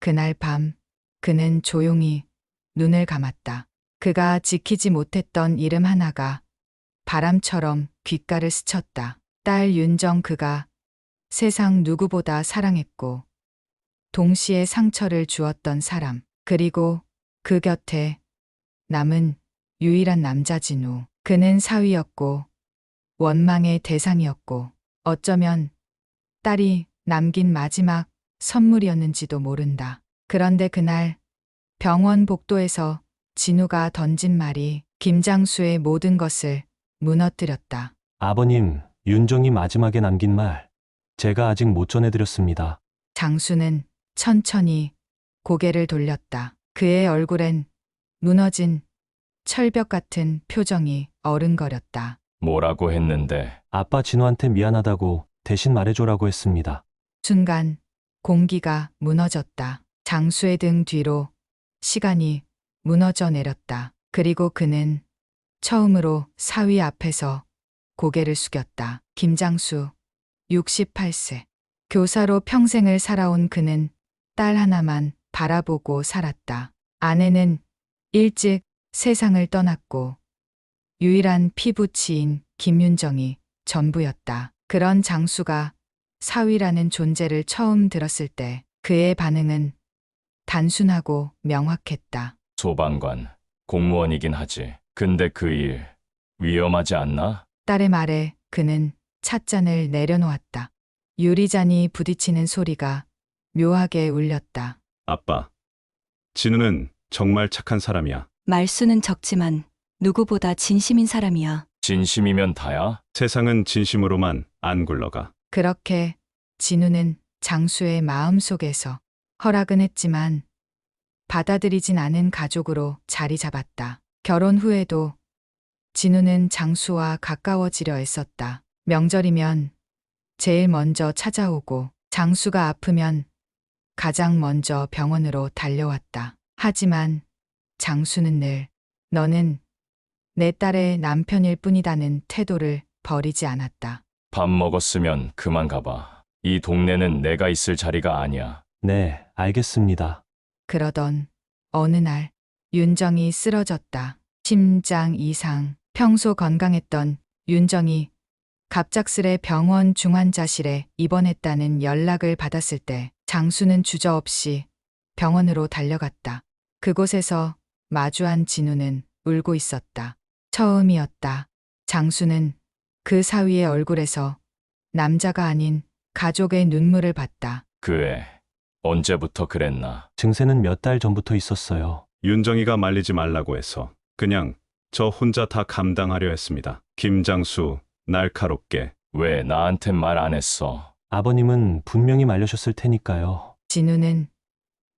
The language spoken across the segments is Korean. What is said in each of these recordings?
그날 밤 그는 조용히 눈을 감았다. 그가 지키지 못했던 이름 하나가 바람처럼 귓가를 스쳤다. 딸 윤정, 그가 세상 누구보다 사랑했고 동시에 상처를 주었던 사람. 그리고 그 곁에 남은 유일한 남자 진우. 그는 사위였고 원망의 대상이었고 어쩌면 딸이 남긴 마지막 선물이었는지도 모른다. 그런데 그날 병원 복도에서 진우가 던진 말이 김장수의 모든 것을 무너뜨렸다. 아버님, 윤정이 마지막에 남긴 말, 제가 아직 못 전해드렸습니다. 장수는 천천히 고개를 돌렸다. 그의 얼굴엔 무너진 철벽 같은 표정이 어른거렸다. 뭐라고 했는데? 아빠 진우한테 미안하다고 대신 말해줘라고 했습니다. 순간 공기가 무너졌다. 장수의 등 뒤로 시간이 무너져 내렸다. 그리고 그는 처음으로 사위 앞에서 고개를 숙였다. 김장수, 68세. 교사로 평생을 살아온 그는 딸 하나만 바라보고 살았다. 아내는 일찍 세상을 떠났고 유일한 피부치인 김윤정이 전부였다. 그런 장수가 사위라는 존재를 처음 들었을 때 그의 반응은 단순하고 명확했다. 소방관, 공무원이긴 하지. 근데 그 일 위험하지 않나? 딸의 말에 그는 찻잔을 내려놓았다. 유리잔이 부딪히는 소리가 묘하게 울렸다. 아빠, 진우는 정말 착한 사람이야. 말수는 적지만 누구보다 진심인 사람이야. 진심이면 다야? 세상은 진심으로만 안 굴러가. 그렇게 진우는 장수의 마음속에서 허락은 했지만 받아들이진 않은 가족으로 자리 잡았다. 결혼 후에도 진우는 장수와 가까워지려 애썼다. 명절이면 제일 먼저 찾아오고 장수가 아프면 가장 먼저 병원으로 달려왔다. 하지만 장수는 늘 너는 내 딸의 남편일 뿐이다는 태도를 버리지 않았다. 밥 먹었으면 그만 가봐. 이 동네는 내가 있을 자리가 아니야. 네, 알겠습니다. 그러던 어느 날 윤정이 쓰러졌다. 심장 이상. 평소 건강했던 윤정이 갑작스레 병원 중환자실에 입원했다는 연락을 받았을 때 장수는 주저없이 병원으로 달려갔다. 그곳에서 마주한 진우는 울고 있었다. 처음이었다. 장수는 그 사위의 얼굴에서 남자가 아닌 가족의 눈물을 봤다. 그 애 언제부터 그랬나? 증세는 몇 달 전부터 있었어요. 윤정이가 말리지 말라고 해서 그냥 저 혼자 다 감당하려 했습니다. 김장수, 날카롭게. 왜 나한텐 말 안 했어? 아버님은 분명히 말려셨을 테니까요. 진우는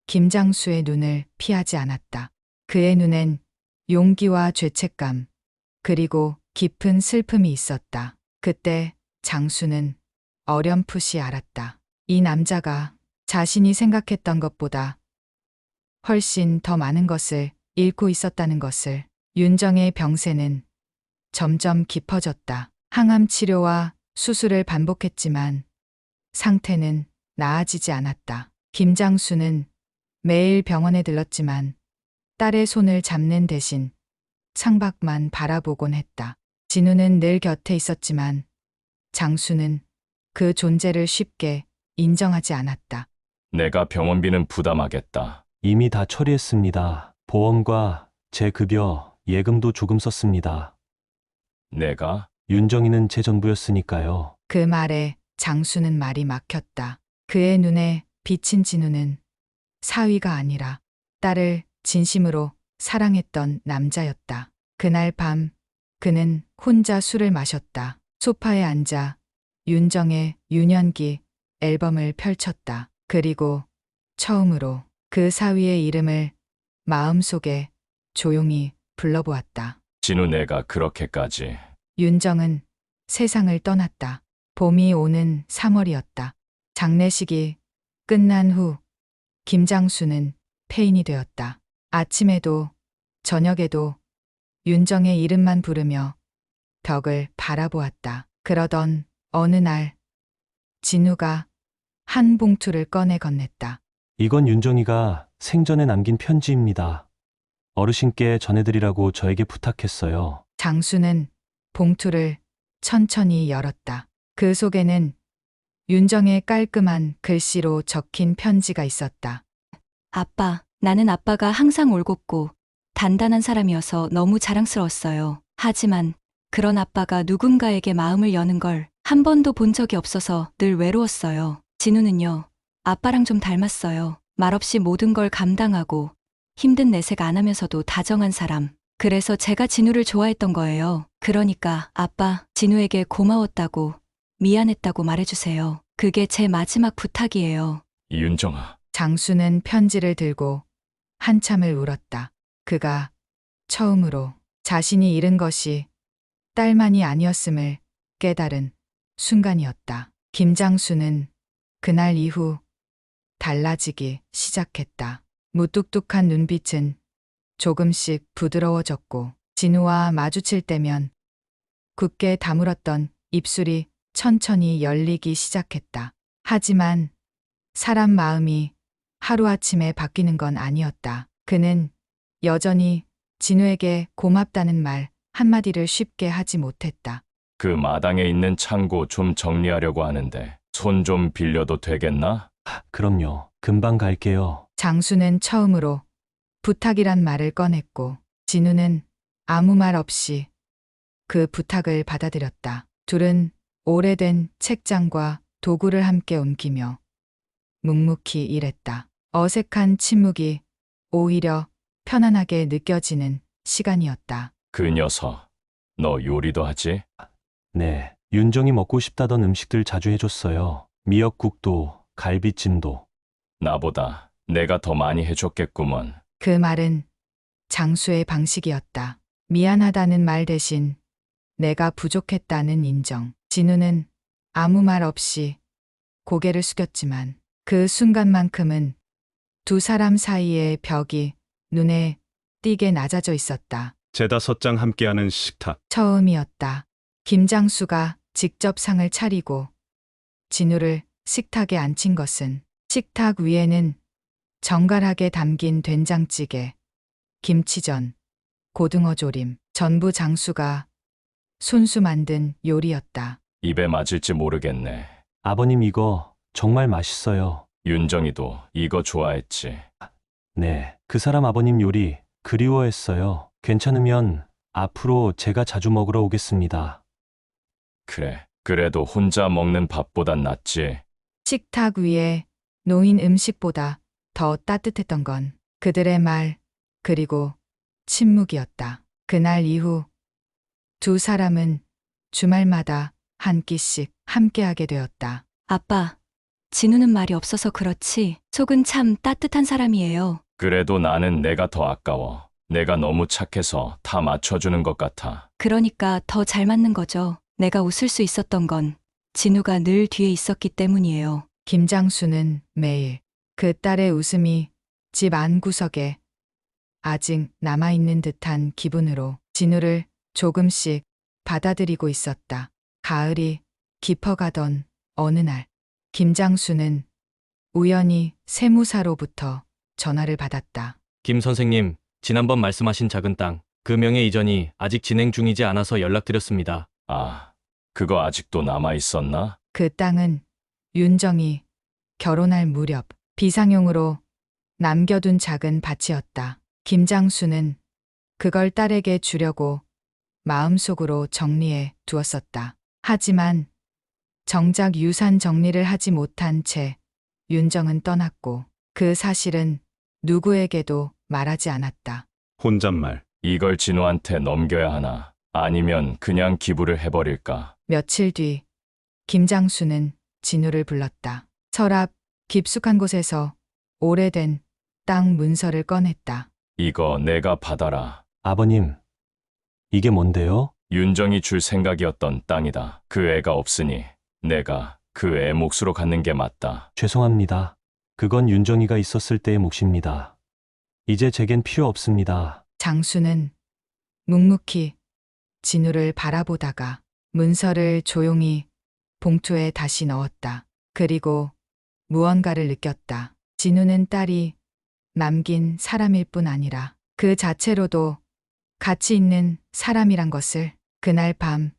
김장수의 눈을 피하지 않았다. 그의 눈엔 용기와 죄책감, 그리고 깊은 슬픔이 있었다. 그때 장수는 어렴풋이 알았다. 이 남자가 자신이 생각했던 것보다 훨씬 더 많은 것을 잃고 있었다는 것을. 윤정의 병세는 점점 깊어졌다. 항암 치료와 수술을 반복했지만 상태는 나아지지 않았다. 김장수는 매일 병원에 들렀지만 딸의 손을 잡는 대신 창밖만 바라보곤 했다. 진우는 늘 곁에 있었지만 장수는 그 존재를 쉽게 인정하지 않았다. 내가 병원비는 부담하겠다. 이미 다 처리했습니다. 보험과 제 급여, 예금도 조금 썼습니다. 내가? 윤정이는 제 전부였으니까요. 그 말에 장수는 말이 막혔다. 그의 눈에 비친 진우는 사위가 아니라 딸을 진심으로 사랑했던 남자였다. 그날 밤 그는 혼자 술을 마셨다. 소파에 앉아 윤정의 유년기 앨범을 펼쳤다. 그리고 처음으로 그 사위의 이름을 마음속에 조용히 불러보았다. 진우, 내가 그렇게까지. 윤정은 세상을 떠났다. 봄이 오는 3월이었다. 장례식이 끝난 후 김장수는 폐인이 되었다. 아침에도 저녁에도 윤정의 이름만 부르며 벽을 바라보았다. 그러던 어느 날 진우가 한 봉투를 꺼내 건넸다. 이건 윤정이가 생전에 남긴 편지입니다. 어르신께 전해드리라고 저에게 부탁했어요. 장수는 봉투를 천천히 열었다. 그 속에는 윤정의 깔끔한 글씨로 적힌 편지가 있었다. 아빠, 나는 아빠가 항상 올곧고 단단한 사람이어서 너무 자랑스러웠어요. 하지만 그런 아빠가 누군가에게 마음을 여는 걸 한 번도 본 적이 없어서 늘 외로웠어요. 진우는요, 아빠랑 좀 닮았어요. 말없이 모든 걸 감당하고 힘든 내색 안 하면서도 다정한 사람. 그래서 제가 진우를 좋아했던 거예요. 그러니까 아빠, 진우에게 고마웠다고, 미안했다고 말해주세요. 그게 제 마지막 부탁이에요. 윤정아, 장수는 편지를 들고 한참을 울었다. 그가 처음으로 자신이 잃은 것이 딸만이 아니었음을 깨달은 순간이었다. 김장수는 그날 이후 달라지기 시작했다. 무뚝뚝한 눈빛은 조금씩 부드러워졌고 진우와 마주칠 때면 굳게 다물었던 입술이 천천히 열리기 시작했다. 하지만 사람 마음이 하루아침에 바뀌는 건 아니었다. 그는 여전히 진우에게 고맙다는 말 한마디를 쉽게 하지 못했다. 그 마당에 있는 창고 좀 정리하려고 하는데 손 좀 빌려도 되겠나? 그럼요. 금방 갈게요. 장수는 처음으로 부탁이란 말을 꺼냈고 진우는 아무 말 없이 그 부탁을 받아들였다. 둘은 오래된 책장과 도구를 함께 옮기며 묵묵히 일했다. 어색한 침묵이 오히려 편안하게 느껴지는 시간이었다. 그 녀석, 너 요리도 하지? 네. 윤정이 먹고 싶다던 음식들 자주 해줬어요. 미역국도, 갈비찜도. 나보다 내가 더 많이 해줬겠구먼. 그 말은 장수의 방식이었다. 미안하다는 말 대신 내가 부족했다는 인정. 진우는 아무 말 없이 고개를 숙였지만 그 순간만큼은 두 사람 사이의 벽이 눈에 띄게 낮아져 있었다. 제5장 함께하는 식탁. 처음이었다. 김장수가 직접 상을 차리고 진우를 식탁에 앉힌 것은 식탁 위에는 정갈하게 담긴 된장찌개, 김치전, 고등어 조림, 전부 장수가 손수 만든 요리였다. 입에 맞을지 모르겠네. 아버님 이거 정말 맛있어요. 윤정이도 이거 좋아했지. 네. 그 사람 아버님 요리 그리워했어요. 괜찮으면 앞으로 제가 자주 먹으러 오겠습니다. 그래, 그래도 혼자 먹는 밥보단 낫지. 식탁 위에 놓인 음식보다 더 따뜻했던 건 그들의 말, 그리고 침묵이었다. 그날 이후 두 사람은 주말마다 한 끼씩 함께하게 되었다. 아빠, 진우는 말이 없어서 그렇지 속은 참 따뜻한 사람이에요. 그래도 나는 내가 더 아까워. 내가 너무 착해서 다 맞춰주는 것 같아. 그러니까 더 잘 맞는 거죠. 내가 웃을 수 있었던 건 진우가 늘 뒤에 있었기 때문이에요. 김장수는 매일 그 딸의 웃음이 집 안구석에 아직 남아있는 듯한 기분으로 진우를 조금씩 받아들이고 있었다. 가을이 깊어가던 어느 날, 김장수는 우연히 세무사로부터 전화를 받았다. 김 선생님, 지난번 말씀하신 작은 땅, 그 명의 이전이 아직 진행 중이지 않아서 연락드렸습니다. 아, 그거 아직도 남아 있었나? 그 땅은 윤정이 결혼할 무렵 비상용으로 남겨둔 작은 밭이었다. 김장수는 그걸 딸에게 주려고 마음속으로 정리해 두었었다. 하지만 정작 유산 정리를 하지 못한 채 윤정은 떠났고 그 사실은 누구에게도 말하지 않았다. 혼잣말. 이걸 진우한테 넘겨야 하나? 아니면 그냥 기부를 해버릴까? 며칠 뒤 김장수는 진우를 불렀다. 서랍 깊숙한 곳에서 오래된 땅 문서를 꺼냈다. 이거 내가 받아라. 아버님, 이게 뭔데요? 윤정이 줄 생각이었던 땅이다. 그 애가 없으니 내가 그 애 몫으로 갖는 게 맞다. 죄송합니다. 그건 윤정이가 있었을 때의 몫입니다. 이제 제겐 필요 없습니다. 장수는 묵묵히 진우를 바라보다가 문서를 조용히 봉투에 다시 넣었다. 그리고 무언가를 느꼈다. 진우는 딸이 남긴 사람일 뿐 아니라 그 자체로도 가치 있는 사람이란 것을. 그날 밤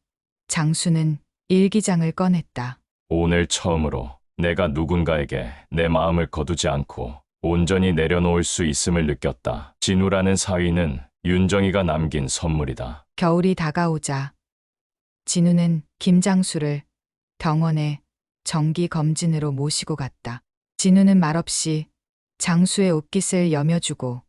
장수는 일기장을 꺼냈다. 오늘 처음으로 내가 누군가에게 내 마음을 거두지 않고 온전히 내려놓을 수 있음을 느꼈다. 진우라는 사위는 윤정이가 남긴 선물이다. 겨울이 다가오자 진우는 김장수를 병원에 정기 검진으로 모시고 갔다. 진우는 말없이 장수의 옷깃을 여며주고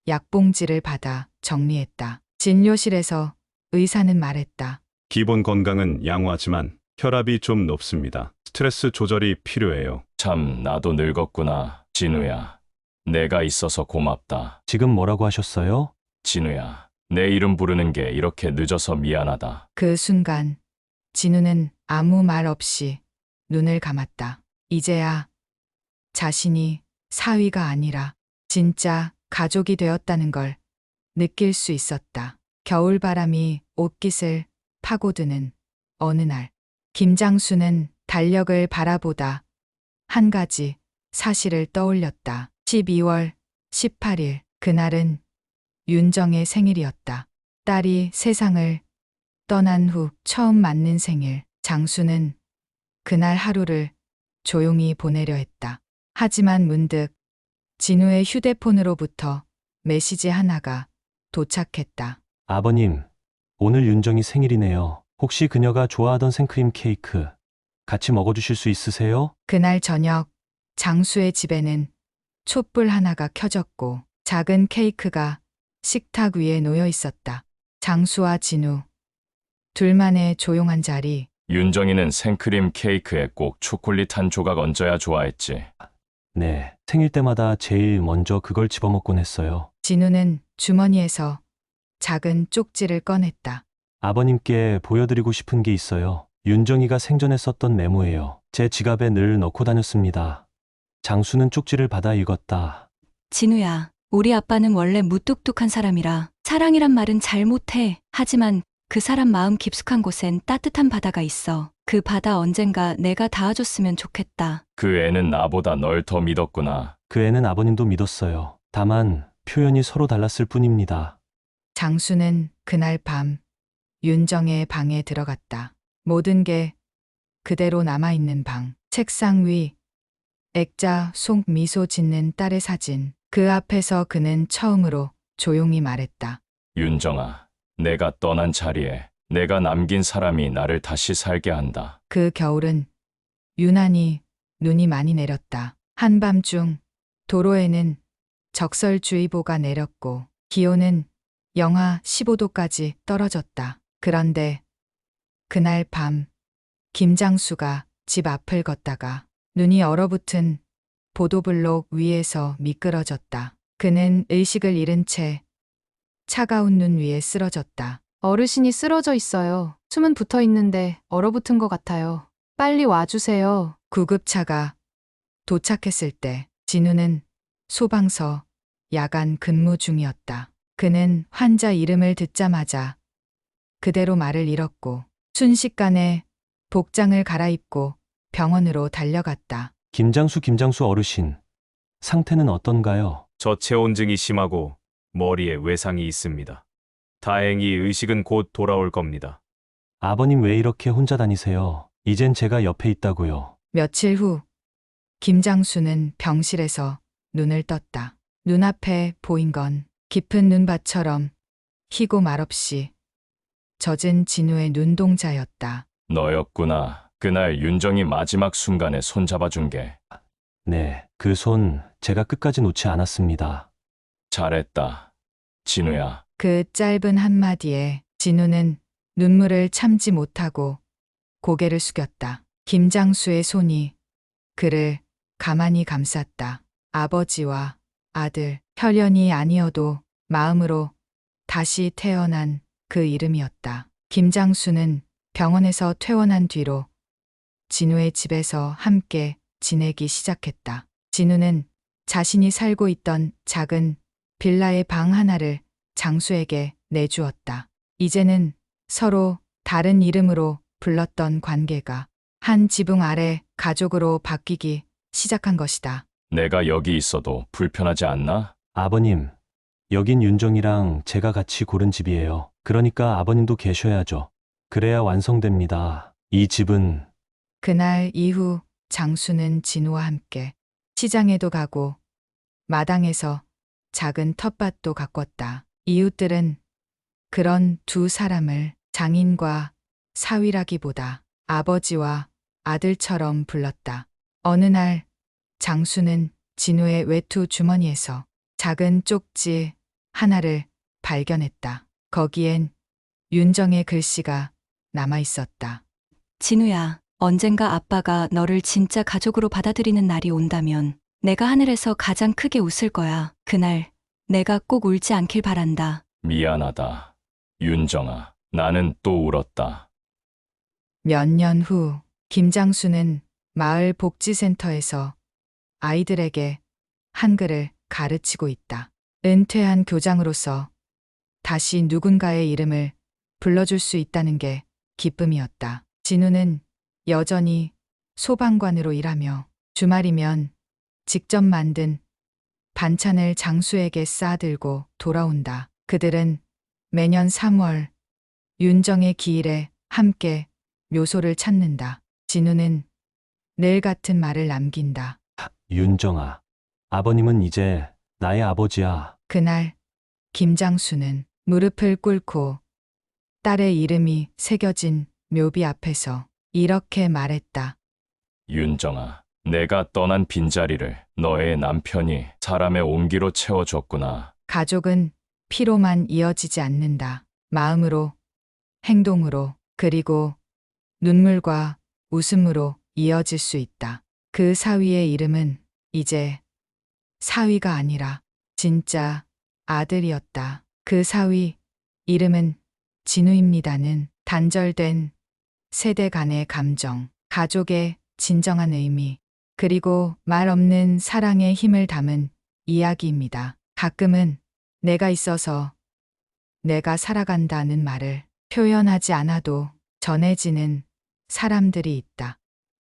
약봉지를 받아 정리했다. 진료실에서 의사는 말했다. 기본 건강은 양호하지만 혈압이 좀 높습니다. 스트레스 조절이 필요해요. 참 나도 늙었구나. 진우야. 내가 있어서 고맙다. 지금 뭐라고 하셨어요? 진우야. 내 이름 부르는 게 이렇게 늦어서 미안하다. 그 순간 진우는 아무 말 없이 눈을 감았다. 이제야 자신이 사위가 아니라 진짜 가족이 되었다는 걸 느낄 수 있었다. 겨울바람이 옷깃을 파고드는 어느 날 김장수는 달력을 바라보다 한 가지 사실을 떠올렸다. 12월 18일 그날은 윤정의 생일이었다. 딸이 세상을 떠난 후 처음 맞는 생일. 장수는 그날 하루를 조용히 보내려 했다. 하지만 문득 진우의 휴대폰으로부터 메시지 하나가 도착했다. 아버님, 오늘 윤정이 생일이네요. 혹시 그녀가 좋아하던 생크림 케이크 같이 먹어주실 수 있으세요? 그날 저녁 장수의 집에는 촛불 하나가 켜졌고 작은 케이크가 식탁 위에 놓여 있었다. 장수와 진우 둘만의 조용한 자리. 윤정이는 생크림 케이크에 꼭 초콜릿 한 조각 얹어야 좋아했지. 네, 생일 때마다 제일 먼저 그걸 집어먹곤 했어요. 진우는 주머니에서 작은 쪽지를 꺼냈다. 아버님께 보여드리고 싶은 게 있어요. 윤정이가 생전에 썼던 메모예요. 제 지갑에 늘 넣고 다녔습니다. 장수는 쪽지를 받아 읽었다. 진우야, 우리 아빠는 원래 무뚝뚝한 사람이라 사랑이란 말은 잘 못해. 하지만 그 사람 마음 깊숙한 곳엔 따뜻한 바다가 있어. 그 바다 언젠가 내가 닿아줬으면 좋겠다. 그 애는 나보다 널 더 믿었구나. 그 애는 아버님도 믿었어요. 다만 표현이 서로 달랐을 뿐입니다. 장수는 그날 밤 윤정의 방에 들어갔다. 모든 게 그대로 남아있는 방. 책상 위 액자 속 미소 짓는 딸의 사진. 그 앞에서 그는 처음으로 조용히 말했다. 윤정아, 내가 떠난 자리에 내가 남긴 사람이 나를 다시 살게 한다. 그 겨울은 유난히 눈이 많이 내렸다. 한밤중 도로에는 적설주의보가 내렸고 기온은 영하 15도까지 떨어졌다. 그런데 그날 밤 김장수가 집 앞을 걷다가 눈이 얼어붙은 보도블록 위에서 미끄러졌다. 그는 의식을 잃은 채 차가운 눈 위에 쓰러졌다. 어르신이 쓰러져 있어요. 숨은 붙어 있는데 얼어붙은 것 같아요. 빨리 와주세요. 구급차가 도착했을 때 진우는 소방서 야간 근무 중이었다. 그는 환자 이름을 듣자마자 그대로 말을 잃었고 순식간에 복장을 갈아입고 병원으로 달려갔다. 김장수 어르신, 상태는 어떤가요? 저체온증이 심하고 머리에 외상이 있습니다. 다행히 의식은 곧 돌아올 겁니다. 아버님 왜 이렇게 혼자 다니세요? 이젠 제가 옆에 있다고요. 며칠 후 김장수는 병실에서 눈을 떴다. 눈앞에 보인 건 깊은 눈밭처럼 희고 말없이 젖은 진우의 눈동자였다. 너였구나. 그날 윤정이 마지막 순간에 손잡아준 게. 네, 그 손 제가 끝까지 놓지 않았습니다. 잘했다. 진우야. 그 짧은 한마디에 진우는 눈물을 참지 못하고 고개를 숙였다. 김장수의 손이 그를 가만히 감쌌다. 아버지와 아들, 혈연이 아니어도 마음으로 다시 태어난 그 이름이었다. 김장수는 병원에서 퇴원한 뒤로 진우의 집에서 함께 지내기 시작했다. 진우는 자신이 살고 있던 작은 빌라의 방 하나를 장수에게 내주었다. 이제는 서로 다른 이름으로 불렀던 관계가 한 지붕 아래 가족으로 바뀌기 시작한 것이다. 내가 여기 있어도 불편하지 않나? 아버님, 여긴 윤정이랑 제가 같이 고른 집이에요. 그러니까 아버님도 계셔야죠. 그래야 완성됩니다. 이 집은 그날 이후 장수는 진우와 함께 시장에도 가고 마당에서 작은 텃밭도 가꿨다. 이웃들은 그런 두 사람을 장인과 사위라기보다 아버지와 아들처럼 불렀다. 어느 날 장수는 진우의 외투 주머니에서 작은 쪽지 하나를 발견했다. 거기엔 윤정의 글씨가 남아 있었다. 진우야, 언젠가 아빠가 너를 진짜 가족으로 받아들이는 날이 온다면 내가 하늘에서 가장 크게 웃을 거야. 그날 내가 꼭 울지 않길 바란다. 미안하다. 윤정아, 나는 또 울었다. 몇 년 후 김장수는 마을 복지센터에서 아이들에게 한글을 가르치고 있다. 은퇴한 교장으로서 다시 누군가의 이름을 불러줄 수 있다는 게 기쁨이었다. 진우는 여전히 소방관으로 일하며 주말이면 직접 만든 반찬을 장수에게 싸들고 돌아온다. 그들은 매년 3월 윤정의 기일에 함께 묘소를 찾는다. 진우는 늘 같은 말을 남긴다. 윤정아. 아버님은 이제 나의 아버지야. 그날 김장수는 무릎을 꿇고 딸의 이름이 새겨진 묘비 앞에서 이렇게 말했다. 윤정아, 내가 떠난 빈자리를 너의 남편이 사람의 온기로 채워줬구나. 가족은 피로만 이어지지 않는다. 마음으로, 행동으로, 그리고 눈물과 웃음으로 이어질 수 있다. 그 사위의 이름은 이제 사위가 아니라 진짜 아들이었다. 그 사위 이름은 진우입니다는 단절된 세대 간의 감정, 가족의 진정한 의미, 그리고 말 없는 사랑의 힘을 담은 이야기입니다. 가끔은 내가 있어서 내가 살아간다는 말을 표현하지 않아도 전해지는 사람들이 있다.